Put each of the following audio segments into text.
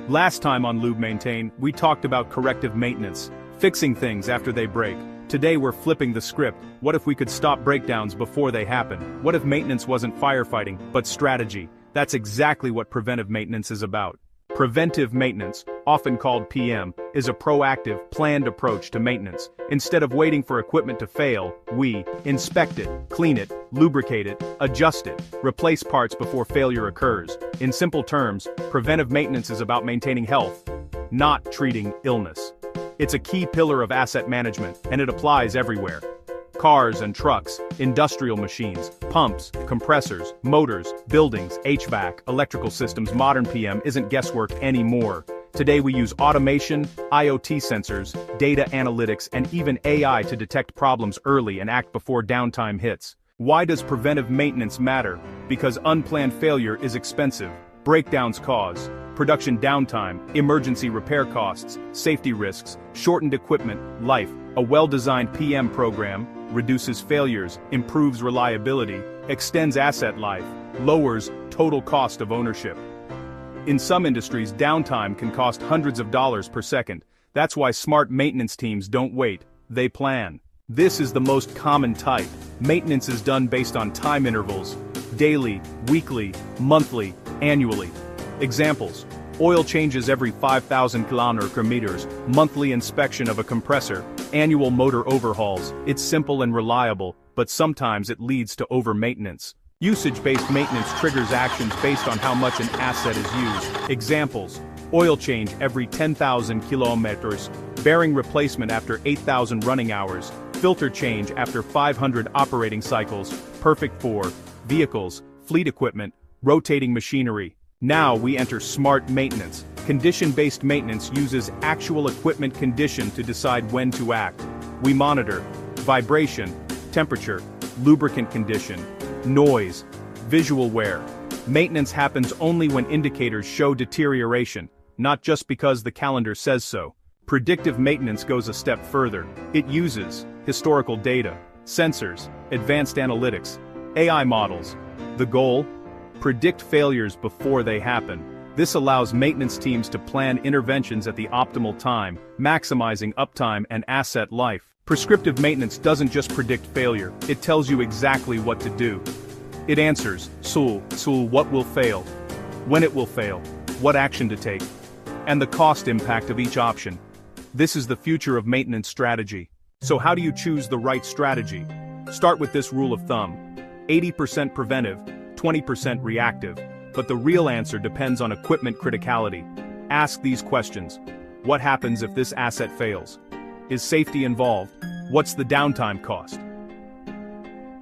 Last time on Lube Maintain, we talked about corrective maintenance, fixing things after they break. Today we're flipping the script. What if we could stop breakdowns before they happen? What if maintenance wasn't firefighting, but strategy? That's exactly what preventive maintenance is about. Preventive maintenance, often called PM, is a proactive, planned approach to maintenance. Instead of waiting for equipment to fail, we inspect it, clean it, lubricate it, adjust it, replace parts before failure occurs. In simple terms, preventive maintenance is about maintaining health, not treating illness. It's a key pillar of asset management, and it applies everywhere. Cars and trucks, industrial machines, pumps, compressors, motors, buildings, HVAC, electrical systems. Modern PM isn't guesswork anymore. Today we use automation, IoT sensors, data analytics, and even AI to detect problems early and act before downtime hits. Why does preventive maintenance matter? Because unplanned failure is expensive. Breakdowns cause production downtime, emergency repair costs, safety risks, shortened equipment, life. A well-designed PM program reduces failures, improves reliability, extends asset life, lowers total cost of ownership. In some industries, downtime can cost hundreds of dollars per second. That's why smart maintenance teams don't wait, they plan. This is the most common type. Maintenance is done based on time intervals: daily, weekly, monthly, annually. Examples: oil changes every 5,000 kilometers, monthly inspection of a compressor, annual motor overhauls. It's simple and reliable, but sometimes it leads to over-maintenance. Usage-based maintenance triggers actions based on how much an asset is used. Examples: oil change every 10,000 kilometers, bearing replacement after 8,000 running hours, filter change after 500 operating cycles, perfect for vehicles, fleet equipment, rotating machinery. Now we enter smart maintenance. Condition-based maintenance uses actual equipment condition to decide when to act. We monitor vibration, temperature, lubricant condition, noise, visual wear. Maintenance happens only when indicators show deterioration, not just because the calendar says so. Predictive maintenance goes a step further. It uses historical data, sensors, advanced analytics, AI models. The goal? Predict failures before they happen. This allows maintenance teams to plan interventions at the optimal time, maximizing uptime and asset life. Prescriptive maintenance doesn't just predict failure, it tells you exactly what to do. It answers, what will fail, when it will fail, what action to take, and the cost impact of each option. This is the future of maintenance strategy. So how do you choose the right strategy? Start with this rule of thumb: 80% preventive, 20% reactive. But the real answer depends on equipment criticality. Ask these questions. What happens if this asset fails? Is safety involved? What's the downtime cost?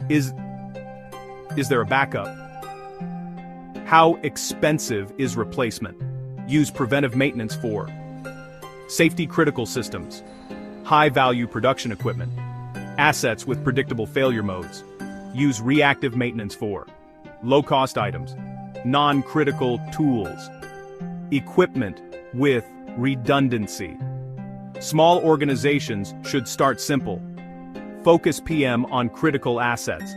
Is there a backup? How expensive is replacement? Use preventive maintenance for safety critical systems, high-value production equipment, assets with predictable failure modes. Use reactive maintenance for low-cost items, non-critical tools, equipment with redundancy. Small organizations should start simple. Focus PM on critical assets.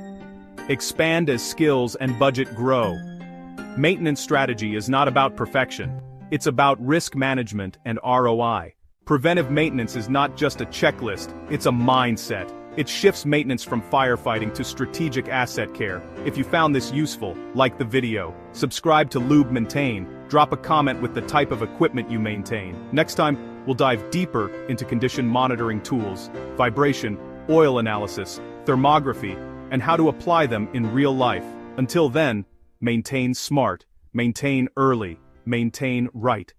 Expand as skills and budget grow. Maintenance strategy is not about perfection. It's about risk management and ROI. Preventive maintenance is not just a checklist, it's a mindset. It shifts maintenance from firefighting to strategic asset care. If you found this useful, like the video, subscribe to Lube Maintain, drop a comment with the type of equipment you maintain. Next time, we'll dive deeper into condition monitoring tools, vibration, oil analysis, thermography, and how to apply them in real life. Until then, maintain smart, maintain early, maintain right.